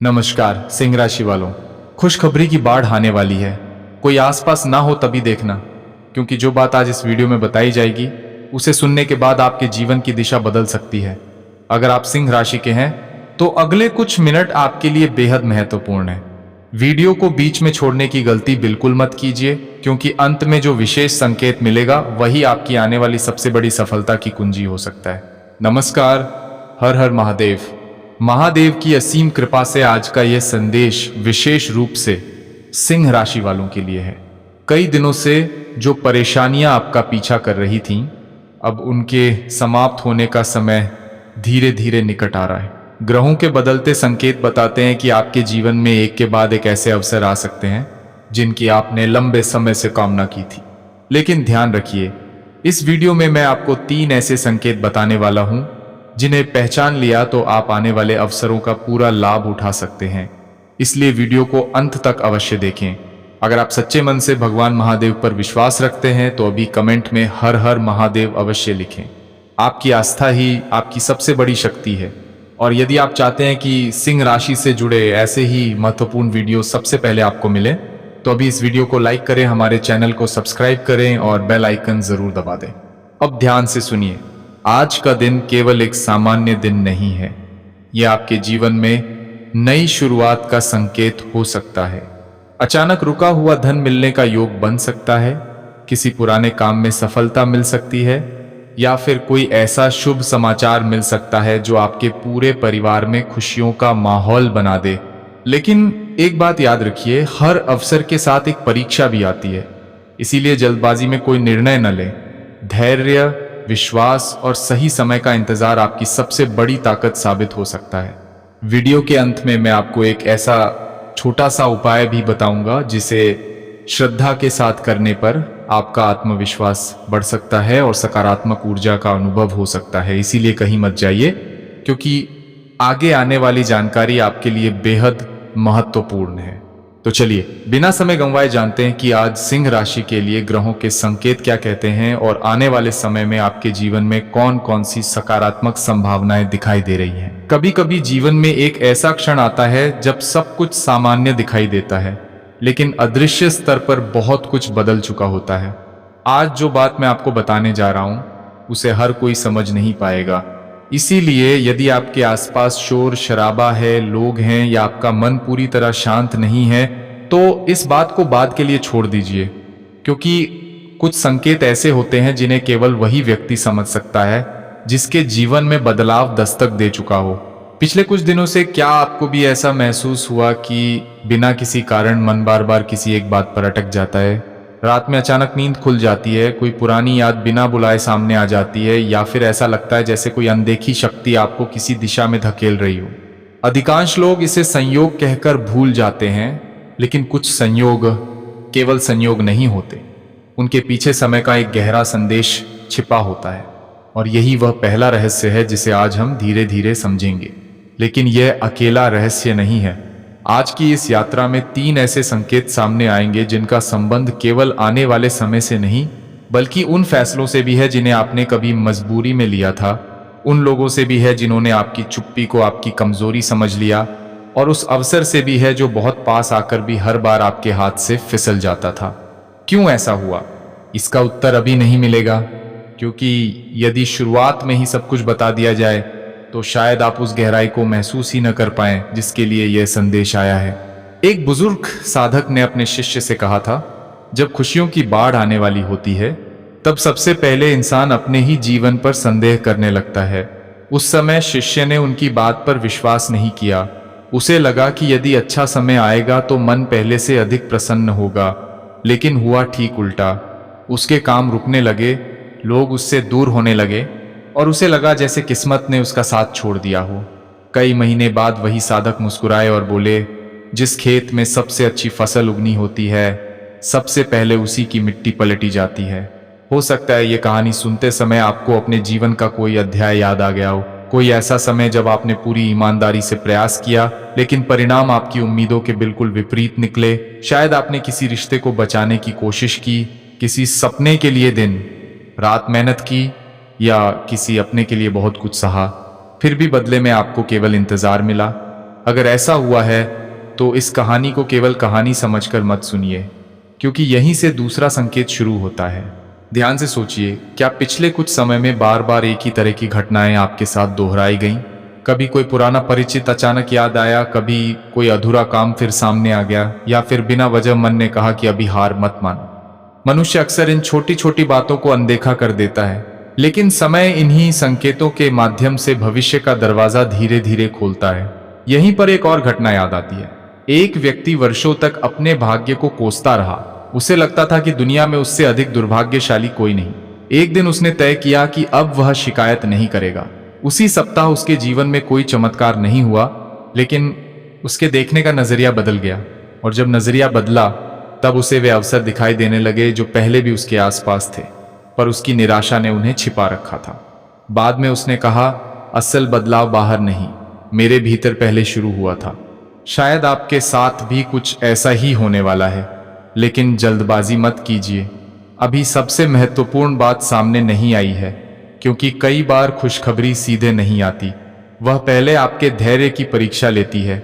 नमस्कार सिंह राशि वालों, खुशखबरी की बाढ़ आने वाली है। कोई आसपास ना हो तभी देखना, क्योंकि जो बात आज इस वीडियो में बताई जाएगी उसे सुनने के बाद आपके जीवन की दिशा बदल सकती है। अगर आप सिंह राशि के हैं तो अगले कुछ मिनट आपके लिए बेहद महत्वपूर्ण है। वीडियो को बीच में छोड़ने की गलती बिल्कुल मत कीजिए, क्योंकि अंत में जो विशेष संकेत मिलेगा वही आपकी आने वाली सबसे बड़ी सफलता की कुंजी हो सकता है। नमस्कार, हर हर महादेव। महादेव की असीम कृपा से आज का यह संदेश विशेष रूप से सिंह राशि वालों के लिए है। कई दिनों से जो परेशानियां आपका पीछा कर रही थीं, अब उनके समाप्त होने का समय धीरे धीरे निकट आ रहा है। ग्रहों के बदलते संकेत बताते हैं कि आपके जीवन में एक के बाद एक ऐसे अवसर आ सकते हैं जिनकी आपने लंबे समय से कामना की थी। लेकिन ध्यान रखिए, इस वीडियो में मैं आपको 3 ऐसे संकेत बताने वाला हूं जिन्हें पहचान लिया तो आप आने वाले अवसरों का पूरा लाभ उठा सकते हैं। इसलिए वीडियो को अंत तक अवश्य देखें। अगर आप सच्चे मन से भगवान महादेव पर विश्वास रखते हैं तो अभी कमेंट में हर हर महादेव अवश्य लिखें। आपकी आस्था ही आपकी सबसे बड़ी शक्ति है। और यदि आप चाहते हैं कि सिंह राशि से जुड़े ऐसे ही महत्वपूर्ण वीडियो सबसे पहले आपको मिले, तो अभी इस वीडियो को लाइक करें, हमारे चैनल को सब्सक्राइब करें और बेल आइकन जरूर दबा दें। अब ध्यान से सुनिए, आज का दिन केवल एक सामान्य दिन नहीं है। यह आपके जीवन में नई शुरुआत का संकेत हो सकता है। अचानक रुका हुआ धन मिलने का योग बन सकता है, किसी पुराने काम में सफलता मिल सकती है, या फिर कोई ऐसा शुभ समाचार मिल सकता है जो आपके पूरे परिवार में खुशियों का माहौल बना दे। लेकिन एक बात याद रखिए, हर अवसर के साथ एक परीक्षा भी आती है, इसीलिए जल्दबाजी में कोई निर्णय न लें। धैर्य, विश्वास और सही समय का इंतजार आपकी सबसे बड़ी ताकत साबित हो सकता है। वीडियो के अंत में मैं आपको एक ऐसा छोटा सा उपाय भी बताऊंगा जिसे श्रद्धा के साथ करने पर आपका आत्मविश्वास बढ़ सकता है और सकारात्मक ऊर्जा का अनुभव हो सकता है। इसीलिए कहीं मत जाइए, क्योंकि आगे आने वाली जानकारी आपके लिए बेहद महत्वपूर्ण है। तो चलिए बिना समय गंवाए जानते हैं कि आज सिंह राशि के लिए ग्रहों के संकेत क्या कहते हैं और आने वाले समय में आपके जीवन में कौन कौन सी सकारात्मक संभावनाएं दिखाई दे रही हैं। कभी कभी जीवन में एक ऐसा क्षण आता है जब सब कुछ सामान्य दिखाई देता है, लेकिन अदृश्य स्तर पर बहुत कुछ बदल चुका होता है। आज जो बात मैं आपको बताने जा रहा हूं उसे हर कोई समझ नहीं पाएगा। इसीलिए यदि आपके आसपास शोर शराबा है, लोग हैं, या आपका मन पूरी तरह शांत नहीं है, तो इस बात को बाद के लिए छोड़ दीजिए, क्योंकि कुछ संकेत ऐसे होते हैं जिन्हें केवल वही व्यक्ति समझ सकता है जिसके जीवन में बदलाव दस्तक दे चुका हो। पिछले कुछ दिनों से क्या आपको भी ऐसा महसूस हुआ कि बिना किसी कारण मन बार बार किसी एक बात पर अटक जाता है? रात में अचानक नींद खुल जाती है, कोई पुरानी याद बिना बुलाए सामने आ जाती है, या फिर ऐसा लगता है जैसे कोई अनदेखी शक्ति आपको किसी दिशा में धकेल रही हो। अधिकांश लोग इसे संयोग कहकर भूल जाते हैं, लेकिन कुछ संयोग केवल संयोग नहीं होते, उनके पीछे समय का एक गहरा संदेश छिपा होता है। और यही वह पहला रहस्य है जिसे आज हम धीरे धीरे समझेंगे। लेकिन यह अकेला रहस्य नहीं है। आज की इस यात्रा में 3 ऐसे संकेत सामने आएंगे जिनका संबंध केवल आने वाले समय से नहीं, बल्कि उन फैसलों से भी है जिन्हें आपने कभी मजबूरी में लिया था, उन लोगों से भी है जिन्होंने आपकी चुप्पी को आपकी कमजोरी समझ लिया, और उस अवसर से भी है जो बहुत पास आकर भी हर बार आपके हाथ से फिसल जाता था। क्यों ऐसा हुआ? इसका उत्तर अभी नहीं मिलेगा, क्योंकि यदि शुरुआत में ही सब कुछ बता दिया जाए तो शायद आप उस गहराई को महसूस ही न कर पाएं जिसके लिए यह संदेश आया है। एक बुजुर्ग साधक ने अपने शिष्य से कहा था, जब खुशियों की बाढ़ आने वाली होती है तब सबसे पहले इंसान अपने ही जीवन पर संदेह करने लगता है। उस समय शिष्य ने उनकी बात पर विश्वास नहीं किया। उसे लगा कि यदि अच्छा समय आएगा तो मन पहले से अधिक प्रसन्न होगा, लेकिन हुआ ठीक उल्टा। उसके काम रुकने लगे, लोग उससे दूर होने लगे, और उसे लगा जैसे किस्मत ने उसका साथ छोड़ दिया हो। कई महीने बाद वही साधक मुस्कुराए और बोले, जिस खेत में सबसे अच्छी फसल उगनी होती है, सबसे पहले उसी की मिट्टी पलटी जाती है। हो सकता है ये कहानी सुनते समय आपको अपने जीवन का कोई अध्याय याद आ गया हो, कोई ऐसा समय जब आपने पूरी ईमानदारी से प्रयास किया लेकिन परिणाम आपकी उम्मीदों के बिल्कुल विपरीत निकले। शायद आपने किसी रिश्ते को बचाने की कोशिश की, किसी सपने के लिए दिन रात मेहनत की, या किसी अपने के लिए बहुत कुछ सहा, फिर भी बदले में आपको केवल इंतजार मिला। अगर ऐसा हुआ है तो इस कहानी को केवल कहानी समझकर मत सुनिए, क्योंकि यहीं से दूसरा संकेत शुरू होता है। ध्यान से सोचिए, क्या पिछले कुछ समय में बार बार एक ही तरह की घटनाएं आपके साथ दोहराई गईं? कभी कोई पुराना परिचित अचानक याद आया, कभी कोई अधूरा काम फिर सामने आ गया, या फिर बिना वजह मन ने कहा कि अभी हार मत मानो। मनुष्य अक्सर इन छोटी छोटी बातों को अनदेखा कर देता है, लेकिन समय इन्हीं संकेतों के माध्यम से भविष्य का दरवाजा धीरे धीरे खोलता है। यहीं पर एक और घटना याद आती है। एक व्यक्ति वर्षों तक अपने भाग्य को कोसता रहा। उसे लगता था कि दुनिया में उससे अधिक दुर्भाग्यशाली कोई नहीं। एक दिन उसने तय किया कि अब वह शिकायत नहीं करेगा। उसी सप्ताह उसके जीवन में कोई चमत्कार नहीं हुआ, लेकिन उसके देखने का नजरिया बदल गया। और जब नजरिया बदला, तब उसे वे अवसर दिखाई देने लगे जो पहले भी उसके आसपास थे, पर उसकी निराशा ने उन्हें छिपा रखा था। बाद में उसने कहा, असल बदलाव बाहर नहीं, मेरे भीतर पहले शुरू हुआ था। शायद आपके साथ भी कुछ ऐसा ही होने वाला है, लेकिन जल्दबाजी मत कीजिए। अभी सबसे महत्वपूर्ण बात सामने नहीं आई है, क्योंकि कई बार खुशखबरी सीधे नहीं आती। वह पहले आपके धैर्य की परीक्षा लेती है।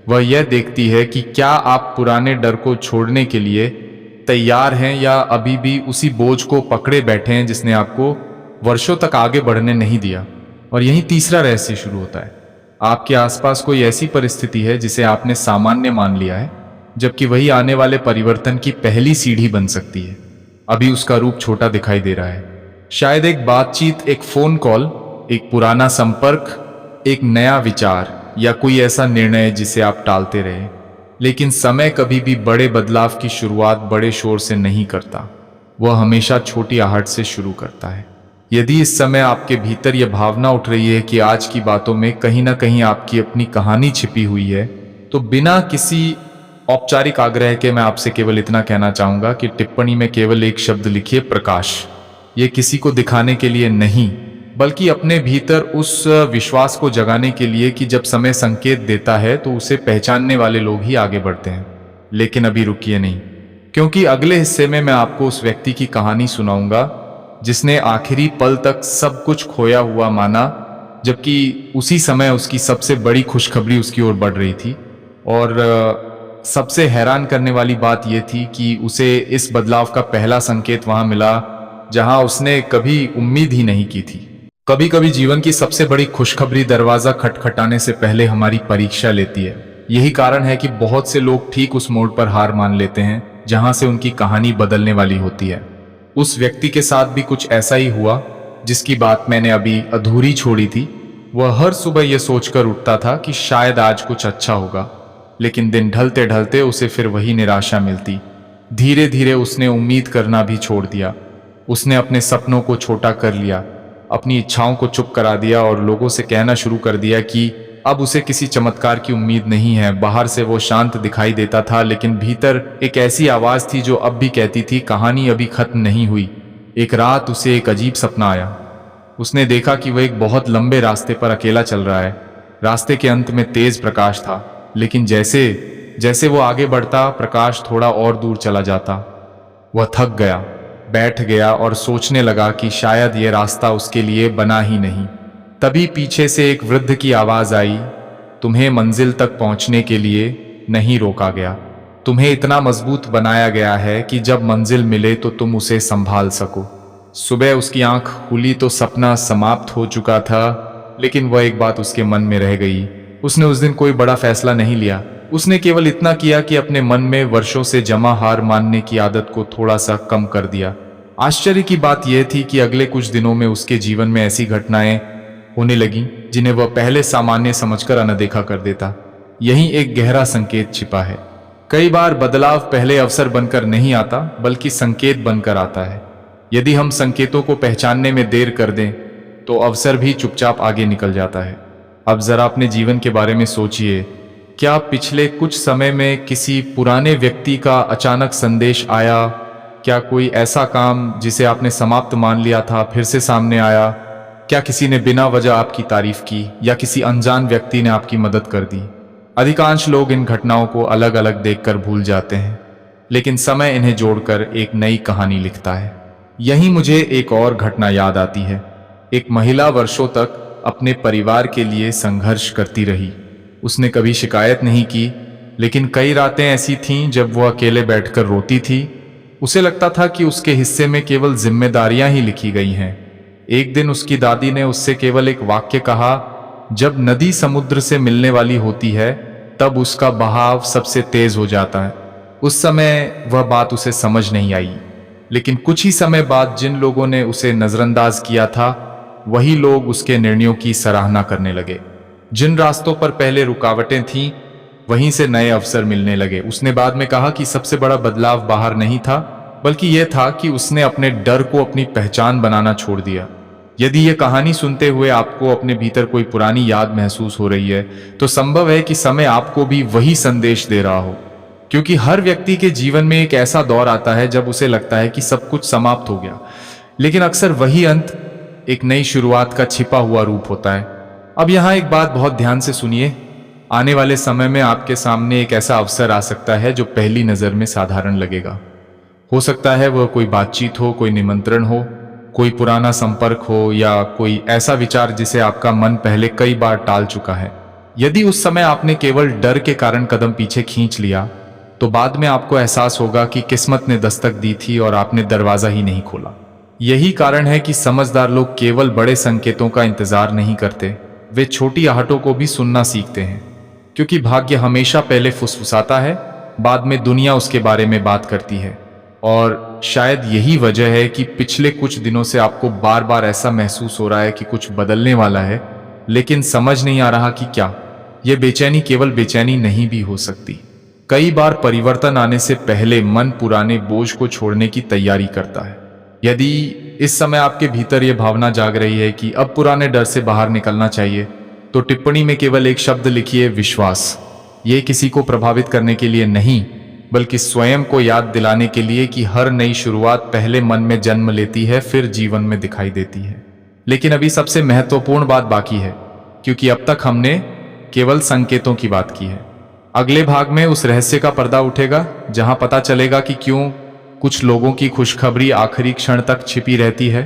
वह यह देखती है कि क्या आप पुराने डर को छोड़ने के लिए तैयार हैं, या अभी भी उसी बोझ को पकड़े बैठे हैं जिसने आपको वर्षों तक आगे बढ़ने नहीं दिया। और यही तीसरा रहस्य शुरू होता है। आपके आसपास कोई ऐसी परिस्थिति है जिसे आपने सामान्य मान लिया है, जबकि वही आने वाले परिवर्तन की पहली सीढ़ी बन सकती है। अभी उसका रूप छोटा दिखाई दे रहा है। शायद एक बातचीत, एक फोन कॉल, एक पुराना संपर्क, एक नया विचार, या कोई ऐसा निर्णय जिसे आप टालते रहे। लेकिन समय कभी भी बड़े बदलाव की शुरुआत बड़े शोर से नहीं करता। वह हमेशा छोटी आहट से शुरू करता है। यदि इस समय आपके भीतर यह भावना उठ रही है कि आज की बातों में कहीं ना कहीं आपकी अपनी कहानी छिपी हुई है, तो बिना किसी औपचारिक आग्रह के मैं आपसे केवल इतना कहना चाहूंगा कि टिप्पणी में केवल एक शब्द लिखिए, प्रकाश। ये किसी को दिखाने के लिए नहीं, बल्कि अपने भीतर उस विश्वास को जगाने के लिए कि जब समय संकेत देता है तो उसे पहचानने वाले लोग ही आगे बढ़ते हैं। लेकिन अभी रुकिए नहीं, क्योंकि अगले हिस्से में मैं आपको उस व्यक्ति की कहानी सुनाऊंगा जिसने आखिरी पल तक सब कुछ खोया हुआ माना, जबकि उसी समय उसकी सबसे बड़ी खुशखबरी उसकी ओर बढ़ रही थी। और सबसे हैरान करने वाली बात यह थी कि उसे इस बदलाव का पहला संकेत वहां मिला जहां उसने कभी उम्मीद ही नहीं की थी। कभी कभी जीवन की सबसे बड़ी खुशखबरी दरवाजा खटखटाने से पहले हमारी परीक्षा लेती है। यही कारण है कि बहुत से लोग ठीक उस मोड़ पर हार मान लेते हैं जहां से उनकी कहानी बदलने वाली होती है। उस व्यक्ति के साथ भी कुछ ऐसा ही हुआ जिसकी बात मैंने अभी अधूरी छोड़ी थी। वह हर सुबह यह सोचकर उठता था कि शायद आज कुछ अच्छा होगा, लेकिन दिन ढलते ढलते उसे फिर वही निराशा मिलती। धीरे धीरे उसने उम्मीद करना भी छोड़ दिया। उसने अपने सपनों को छोटा कर लिया, अपनी इच्छाओं को चुप करा दिया और लोगों से कहना शुरू कर दिया कि अब उसे किसी चमत्कार की उम्मीद नहीं है। बाहर से वो शांत दिखाई देता था, लेकिन भीतर एक ऐसी आवाज थी जो अब भी कहती थी, कहानी अभी खत्म नहीं हुई। एक रात उसे एक अजीब सपना आया। उसने देखा कि वह एक बहुत लंबे रास्ते पर अकेला चल रहा है। रास्ते के अंत में तेज प्रकाश था, लेकिन जैसे जैसे वो आगे बढ़ता, प्रकाश थोड़ा और दूर चला जाता। वह थक गया, बैठ गया और सोचने लगा कि शायद यह रास्ता उसके लिए बना ही नहीं। तभी पीछे से एक वृद्ध की आवाज आई, तुम्हें मंजिल तक पहुंचने के लिए नहीं रोका गया, तुम्हें इतना मजबूत बनाया गया है कि जब मंजिल मिले तो तुम उसे संभाल सको। सुबह उसकी आंख खुली तो सपना समाप्त हो चुका था, लेकिन वह एक बात उसके मन में रह गई। उसने उस दिन कोई बड़ा फैसला नहीं लिया। उसने केवल इतना किया कि अपने मन में वर्षों से जमा हार मानने की आदत को थोड़ा सा कम कर दिया। आश्चर्य की बात यह थी कि अगले कुछ दिनों में उसके जीवन में ऐसी घटनाएं होने लगी जिन्हें वह पहले सामान्य समझकर अनदेखा कर देता। यही एक गहरा संकेत छिपा है। कई बार बदलाव पहले अवसर बनकर नहीं आता, बल्कि संकेत बनकर आता है। यदि हम संकेतों को पहचानने में देर कर दें तो अवसर भी चुपचाप आगे निकल जाता है। अब जरा अपने जीवन के बारे में सोचिए, क्या पिछले कुछ समय में किसी पुराने व्यक्ति का अचानक संदेश आया? क्या कोई ऐसा काम जिसे आपने समाप्त मान लिया था फिर से सामने आया? क्या किसी ने बिना वजह आपकी तारीफ की, या किसी अनजान व्यक्ति ने आपकी मदद कर दी? अधिकांश लोग इन घटनाओं को अलग अलग देखकर भूल जाते हैं, लेकिन समय इन्हें जोड़कर एक नई कहानी लिखता है। यहीं मुझे एक और घटना याद आती है। एक महिला वर्षों तक अपने परिवार के लिए संघर्ष करती रही। उसने कभी शिकायत नहीं की, लेकिन कई रातें ऐसी थीं जब वो अकेले बैठकर रोती थी। उसे लगता था कि उसके हिस्से में केवल जिम्मेदारियां ही लिखी गई हैं। एक दिन उसकी दादी ने उससे केवल एक वाक्य कहा, जब नदी समुद्र से मिलने वाली होती है तब उसका बहाव सबसे तेज हो जाता है। उस समय वह बात उसे समझ नहीं आई, लेकिन कुछ ही समय बाद जिन लोगों ने उसे नजरअंदाज किया था वही लोग उसके निर्णयों की सराहना करने लगे। जिन रास्तों पर पहले रुकावटें थीं वहीं से नए अवसर मिलने लगे। उसने बाद में कहा कि सबसे बड़ा बदलाव बाहर नहीं था, बल्कि यह था कि उसने अपने डर को अपनी पहचान बनाना छोड़ दिया। यदि यह कहानी सुनते हुए आपको अपने भीतर कोई पुरानी याद महसूस हो रही है, तो संभव है कि समय आपको भी वही संदेश दे रहा हो। क्योंकि हर व्यक्ति के जीवन में एक ऐसा दौर आता है जब उसे लगता है कि सब कुछ समाप्त हो गया, लेकिन अक्सर वही अंत एक नई शुरुआत का छिपा हुआ रूप होता है। अब यहाँ एक बात बहुत ध्यान से सुनिए। आने वाले समय में आपके सामने एक ऐसा अवसर आ सकता है जो पहली नजर में साधारण लगेगा। हो सकता है वह कोई बातचीत हो, कोई निमंत्रण हो, कोई पुराना संपर्क हो, या कोई ऐसा विचार जिसे आपका मन पहले कई बार टाल चुका है। यदि उस समय आपने केवल डर के कारण कदम पीछे खींच लिया, तो बाद में आपको एहसास होगा कि किस्मत ने दस्तक दी थी और आपने दरवाजा ही नहीं खोला। यही कारण है कि समझदार लोग केवल बड़े संकेतों का इंतजार नहीं करते, वे छोटी आहटों को भी सुनना सीखते हैं। क्योंकि भाग्य हमेशा पहले फुसफुसाता है, बाद में दुनिया उसके बारे में बात करती है। और शायद यही वजह है कि पिछले कुछ दिनों से आपको बार बार ऐसा महसूस हो रहा है कि कुछ बदलने वाला है, लेकिन समझ नहीं आ रहा कि क्या। यह बेचैनी केवल बेचैनी नहीं भी हो सकती। कई बार परिवर्तन आने से पहले मन पुराने बोझ को छोड़ने की तैयारी करता है। यदि इस समय आपके भीतर यह भावना जाग रही है कि अब पुराने डर से बाहर निकलना चाहिए, तो टिप्पणी में केवल एक शब्द लिखिए, विश्वास। ये किसी को प्रभावित करने के लिए नहीं, बल्कि स्वयं को याद दिलाने के लिए कि हर नई शुरुआत पहले मन में जन्म लेती है, फिर जीवन में दिखाई देती है। लेकिन अभी सबसे महत्वपूर्ण बात बाकी है, क्योंकि अब तक हमने केवल संकेतों की बात की है। अगले भाग में उस रहस्य का पर्दा उठेगा जहां पता चलेगा कि क्यों कुछ लोगों की खुशखबरी आखिरी क्षण तक छिपी रहती है,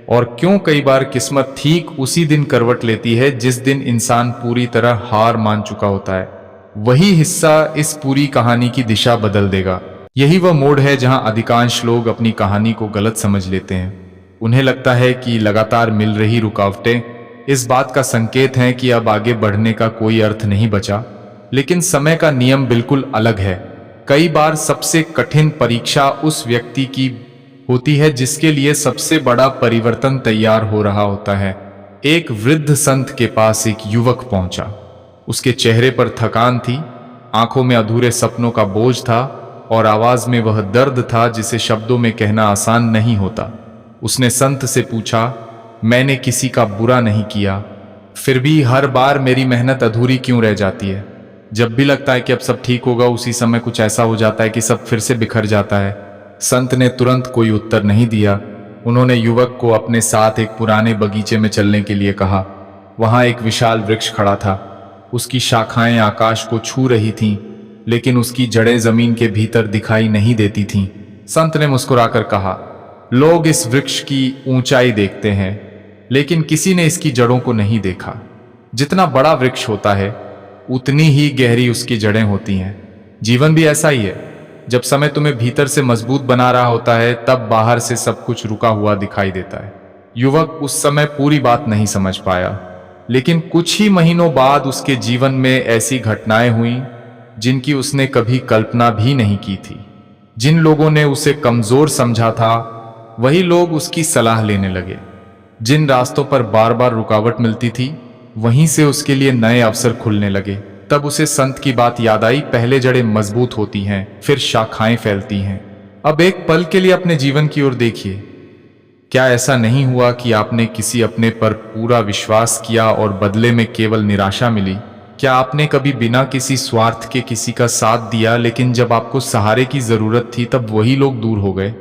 और क्यों कई बार किस्मत ठीक उसी दिन करवट लेती है जिस दिन इंसान पूरी तरह हार मान चुका होता है। वही हिस्सा इस पूरी कहानी की दिशा बदल देगा। यही वह मोड़ है जहां अधिकांश लोग अपनी कहानी को गलत समझ लेते हैं। उन्हें लगता है कि लगातार मिल रही रुकावटें इस बात का संकेत हैं कि अब आगे बढ़ने का कोई अर्थ नहीं बचा, लेकिन समय का नियम बिल्कुल अलग है। कई बार सबसे कठिन परीक्षा उस व्यक्ति की होती है जिसके लिए सबसे बड़ा परिवर्तन तैयार हो रहा होता है। एक वृद्ध संत के पास एक युवक पहुंचा। उसके चेहरे पर थकान थी, आंखों में अधूरे सपनों का बोझ था, और आवाज में वह दर्द था जिसे शब्दों में कहना आसान नहीं होता। उसने संत से पूछा, मैंने किसी का बुरा नहीं किया, फिर भी हर बार मेरी मेहनत अधूरी क्यों रह जाती है? जब भी लगता है कि अब सब ठीक होगा, उसी समय कुछ ऐसा हो जाता है कि सब फिर से बिखर जाता है। संत ने तुरंत कोई उत्तर नहीं दिया। उन्होंने युवक को अपने साथ एक पुराने बगीचे में चलने के लिए कहा। वहां एक विशाल वृक्ष खड़ा था। उसकी शाखाएं आकाश को छू रही थीं, लेकिन उसकी जड़ें जमीन के भीतर दिखाई नहीं देती थीं। संत ने मुस्कुराकर कहा, लोग इस वृक्ष की ऊंचाई देखते हैं, लेकिन किसी ने इसकी जड़ों को नहीं देखा। जितना बड़ा वृक्ष होता है, उतनी ही गहरी उसकी जड़ें होती हैं। जीवन भी ऐसा ही है। जब समय तुम्हें भीतर से मजबूत बना रहा होता है, तब बाहर से सब कुछ रुका हुआ दिखाई देता है। युवक उस समय पूरी बात नहीं समझ पाया, लेकिन कुछ ही महीनों बाद उसके जीवन में ऐसी घटनाएं हुई जिनकी उसने कभी कल्पना भी नहीं की थी। जिन लोगों ने उसे कमजोर समझा था, वही लोग उसकी सलाह लेने लगे। जिन रास्तों पर बार बार रुकावट मिलती थी, वहीं से उसके लिए नए अवसर खुलने लगे। तब उसे संत की बात याद आई, पहले जड़ें मजबूत होती हैं, फिर शाखाएं फैलती हैं। अब एक पल के लिए अपने जीवन की ओर देखिए। क्या ऐसा नहीं हुआ कि आपने किसी अपने पर पूरा विश्वास किया और बदले में केवल निराशा मिली? क्या आपने कभी बिना किसी स्वार्थ के किसी का साथ दिया, लेकिन जब आपको सहारे की जरूरत थी तब वही लोग दूर हो गए?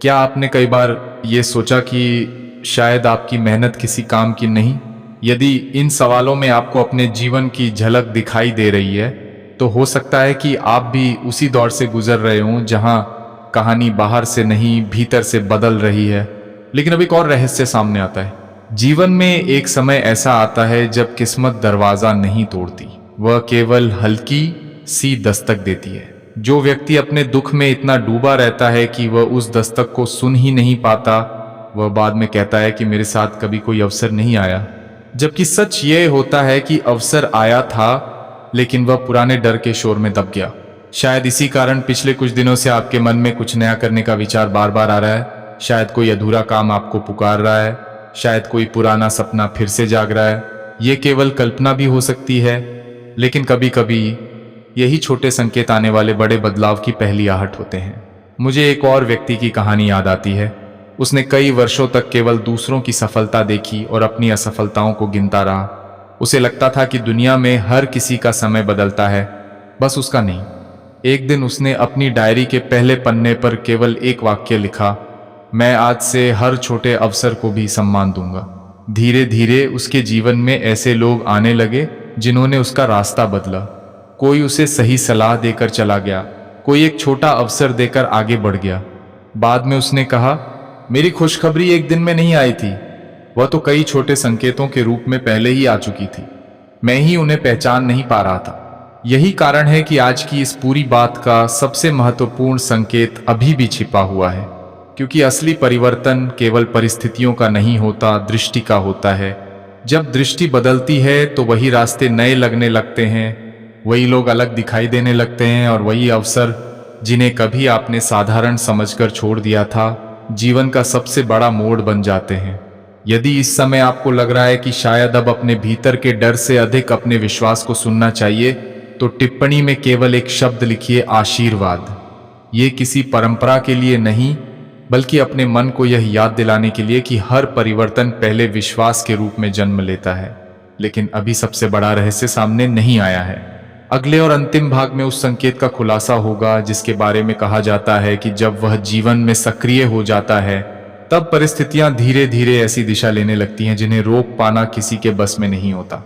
क्या आपने कई बार ये सोचा कि शायद आपकी मेहनत किसी काम की नहीं? यदि इन सवालों में आपको अपने जीवन की झलक दिखाई दे रही है, तो हो सकता है कि आप भी उसी दौर से गुजर रहे हों जहां कहानी बाहर से नहीं, भीतर से बदल रही है। लेकिन अब एक और रहस्य सामने आता है। जीवन में एक समय ऐसा आता है जब किस्मत दरवाजा नहीं तोड़ती, वह केवल हल्की सी दस्तक देती है। जो व्यक्ति अपने दुख में इतना डूबा रहता है कि वह उस दस्तक को सुन ही नहीं पाता, वह बाद में कहता है कि मेरे साथ कभी कोई अवसर नहीं आया, जबकि सच ये होता है कि अवसर आया था, लेकिन वह पुराने डर के शोर में दब गया। शायद इसी कारण पिछले कुछ दिनों से आपके मन में कुछ नया करने का विचार बार बार आ रहा है। शायद कोई अधूरा काम आपको पुकार रहा है, शायद कोई पुराना सपना फिर से जाग रहा है। ये केवल कल्पना भी हो सकती है, लेकिन कभी कभी यही छोटे संकेत आने वाले बड़े बदलाव की पहली आहट होते हैं। मुझे एक और व्यक्ति की कहानी याद आती है। उसने कई वर्षों तक केवल दूसरों की सफलता देखी और अपनी असफलताओं को गिनता रहा। उसे लगता था कि दुनिया में हर किसी का समय बदलता है, बस उसका नहीं। एक दिन उसने अपनी डायरी के पहले पन्ने पर केवल एक वाक्य लिखा, मैं आज से हर छोटे अवसर को भी सम्मान दूंगा। धीरे धीरे उसके जीवन में ऐसे लोग आने लगे जिन्होंने उसका रास्ता बदला। कोई उसे सही सलाह देकर चला गया, कोई एक छोटा अवसर देकर आगे बढ़ गया। बाद में उसने कहा, मेरी खुशखबरी एक दिन में नहीं आई थी, वह तो कई छोटे संकेतों के रूप में पहले ही आ चुकी थी। मैं ही उन्हें पहचान नहीं पा रहा था। यही कारण है कि आज की इस पूरी बात का सबसे महत्वपूर्ण संकेत अभी भी छिपा हुआ है, क्योंकि असली परिवर्तन केवल परिस्थितियों का नहीं होता, दृष्टि का होता है। जब दृष्टि बदलती है तो वही रास्ते नए लगने लगते हैं, वही लोग अलग दिखाई देने लगते हैं, और वही अवसर जिन्हें कभी आपने साधारण समझकर छोड़ दिया था, जीवन का सबसे बड़ा मोड़ बन जाते हैं। यदि इस समय आपको लग रहा है कि शायद अब अपने भीतर के डर से अधिक अपने विश्वास को सुनना चाहिए, तो टिप्पणी में केवल एक शब्द लिखिए, आशीर्वाद। ये किसी परंपरा के लिए नहीं, बल्कि अपने मन को यह याद दिलाने के लिए कि हर परिवर्तन पहले विश्वास के रूप में जन्म लेता है। लेकिन अभी सबसे बड़ा रहस्य सामने नहीं आया है। अगले और अंतिम भाग में उस संकेत का खुलासा होगा जिसके बारे में कहा जाता है कि जब वह जीवन में सक्रिय हो जाता है, तब परिस्थितियां धीरे धीरे ऐसी दिशा लेने लगती हैं जिन्हें रोक पाना किसी के बस में नहीं होता।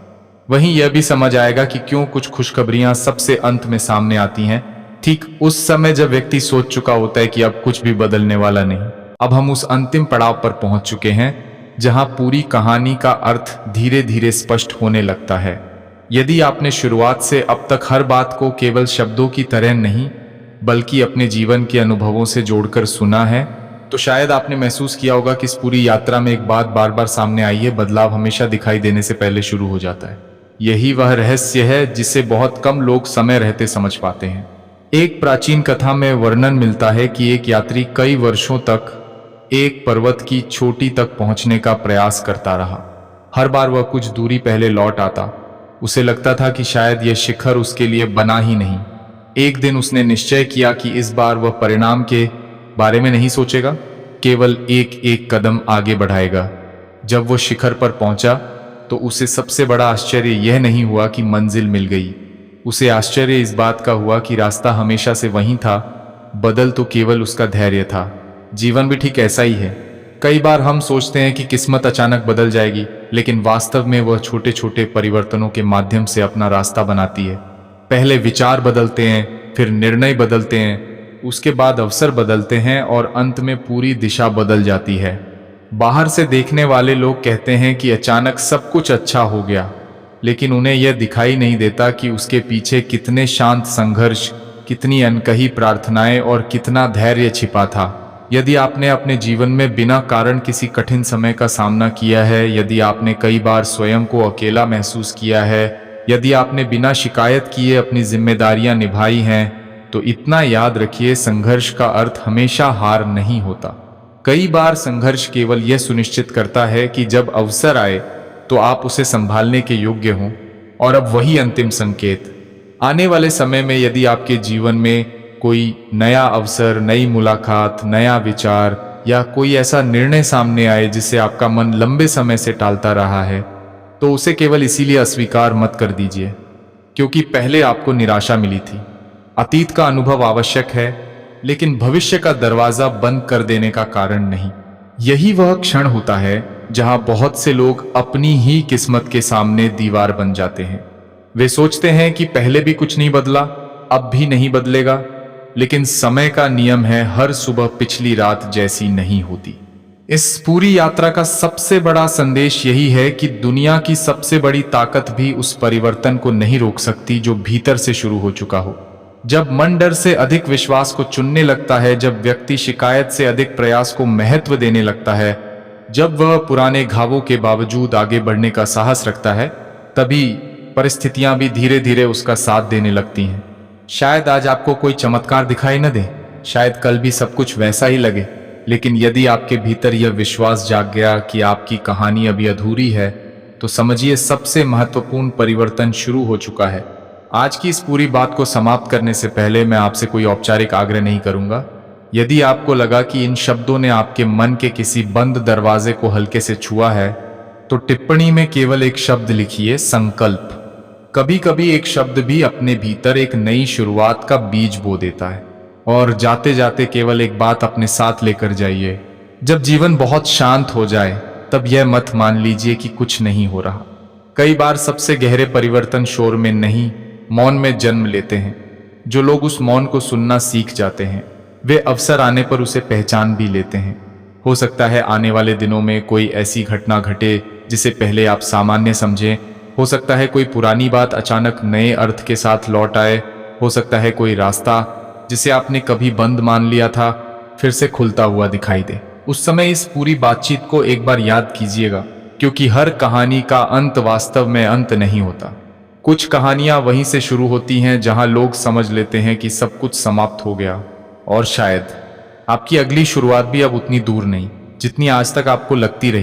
वहीं यह भी समझ आएगा कि क्यों कुछ खुशखबरियां सबसे अंत में सामने आती हैं, ठीक उस समय जब व्यक्ति सोच चुका होता है कि अब कुछ भी बदलने वाला नहीं। अब हम उस अंतिम पड़ाव पर पहुंच चुके हैं जहां पूरी कहानी का अर्थ धीरे धीरे स्पष्ट होने लगता है। यदि आपने शुरुआत से अब तक हर बात को केवल शब्दों की तरह नहीं, बल्कि अपने जीवन के अनुभवों से जोड़कर सुना है, तो शायद आपने महसूस किया होगा कि इस पूरी यात्रा में एक बात बार बार सामने आई है, बदलाव हमेशा दिखाई देने से पहले शुरू हो जाता है। यही वह रहस्य है जिसे बहुत कम लोग समय रहते समझ पाते हैं। एक प्राचीन कथा में वर्णन मिलता है कि एक यात्री कई वर्षों तक एक पर्वत की चोटी तक पहुंचने का प्रयास करता रहा। हर बार वह कुछ दूरी पहले लौट आता। उसे लगता था कि शायद यह शिखर उसके लिए बना ही नहीं। एक दिन उसने निश्चय किया कि इस बार वह परिणाम के बारे में नहीं सोचेगा, केवल एक एक कदम आगे बढ़ाएगा। जब वो शिखर पर पहुंचा तो उसे सबसे बड़ा आश्चर्य यह नहीं हुआ कि मंजिल मिल गई। उसे आश्चर्य इस बात का हुआ कि रास्ता हमेशा से वहीं था, बदल तो केवल उसका धैर्य था। जीवन भी ठीक ऐसा ही है। कई बार हम सोचते हैं कि किस्मत अचानक बदल जाएगी, लेकिन वास्तव में वह छोटे छोटे परिवर्तनों के माध्यम से अपना रास्ता बनाती है। पहले विचार बदलते हैं, फिर निर्णय बदलते हैं, उसके बाद अवसर बदलते हैं और अंत में पूरी दिशा बदल जाती है। बाहर से देखने वाले लोग कहते हैं कि अचानक सब कुछ अच्छा हो गया, लेकिन उन्हें यह दिखाई नहीं देता कि उसके पीछे कितने शांत संघर्ष, कितनी अनकही प्रार्थनाएं और कितना धैर्य छिपा था। यदि आपने अपने जीवन में बिना कारण किसी कठिन समय का सामना किया है, यदि आपने कई बार स्वयं को अकेला महसूस किया है, यदि आपने बिना शिकायत किए अपनी जिम्मेदारियां निभाई हैं, तो इतना याद रखिए, संघर्ष का अर्थ हमेशा हार नहीं होता। कई बार संघर्ष केवल यह सुनिश्चित करता है कि जब अवसर आए तो आप उसे संभालने के योग्य हों। और अब वही अंतिम संकेत। आने वाले समय में यदि आपके जीवन में कोई नया अवसर, नई मुलाकात, नया विचार या कोई ऐसा निर्णय सामने आए जिसे आपका मन लंबे समय से टालता रहा है, तो उसे केवल इसीलिए अस्वीकार मत कर दीजिए क्योंकि पहले आपको निराशा मिली थी। अतीत का अनुभव आवश्यक है, लेकिन भविष्य का दरवाजा बंद कर देने का कारण नहीं। यही वह क्षण होता है जहां बहुत से लोग अपनी ही किस्मत के सामने दीवार बन जाते हैं। वे सोचते हैं कि पहले भी कुछ नहीं बदला, अब भी नहीं बदलेगा, लेकिन समय का नियम है, हर सुबह पिछली रात जैसी नहीं होती। इस पूरी यात्रा का सबसे बड़ा संदेश यही है कि दुनिया की सबसे बड़ी ताकत भी उस परिवर्तन को नहीं रोक सकती जो भीतर से शुरू हो चुका हो। जब मन डर से अधिक विश्वास को चुनने लगता है, जब व्यक्ति शिकायत से अधिक प्रयास को महत्व देने लगता है, जब वह पुराने घावों के बावजूद आगे बढ़ने का साहस रखता है, तभी परिस्थितियां भी धीरे धीरे उसका साथ देने लगती हैं। शायद आज आपको कोई चमत्कार दिखाई न दे, शायद कल भी सब कुछ वैसा ही लगे, लेकिन यदि आपके भीतर यह विश्वास जाग गया कि आपकी कहानी अभी अधूरी है, तो समझिए सबसे महत्वपूर्ण परिवर्तन शुरू हो चुका है। आज की इस पूरी बात को समाप्त करने से पहले मैं आपसे कोई औपचारिक आग्रह नहीं करूंगा। यदि आपको लगा कि इन शब्दों ने आपके मन के किसी बंद दरवाजे को हल्के से छुआ है, तो टिप्पणी में केवल एक शब्द लिखिए, संकल्प। कभी कभी एक शब्द भी अपने भीतर एक नई शुरुआत का बीज बो देता है। और जाते जाते केवल एक बात अपने साथ लेकर जाइए, जब जीवन बहुत शांत हो जाए तब यह मत मान लीजिए कि कुछ नहीं हो रहा। कई बार सबसे गहरे परिवर्तन शोर में नहीं, मौन में जन्म लेते हैं। जो लोग उस मौन को सुनना सीख जाते हैं, वे अवसर आने पर उसे पहचान भी लेते हैं। हो सकता है आने वाले दिनों में कोई ऐसी घटना घटे जिसे पहले आप सामान्य समझें। हो सकता है कोई पुरानी बात अचानक नए अर्थ के साथ लौट आए। हो सकता है कोई रास्ता जिसे आपने कभी बंद मान लिया था, फिर से खुलता हुआ दिखाई दे। उस समय इस पूरी बातचीत को एक बार याद कीजिएगा, क्योंकि हर कहानी का अंत वास्तव में अंत नहीं होता। कुछ कहानियां वहीं से शुरू होती हैं जहां लोग समझ लेते हैं कि सब कुछ समाप्त हो गया, और शायद आपकी अगली शुरुआत भी अब उतनी दूर नहीं जितनी आज तक आपको लगती रही।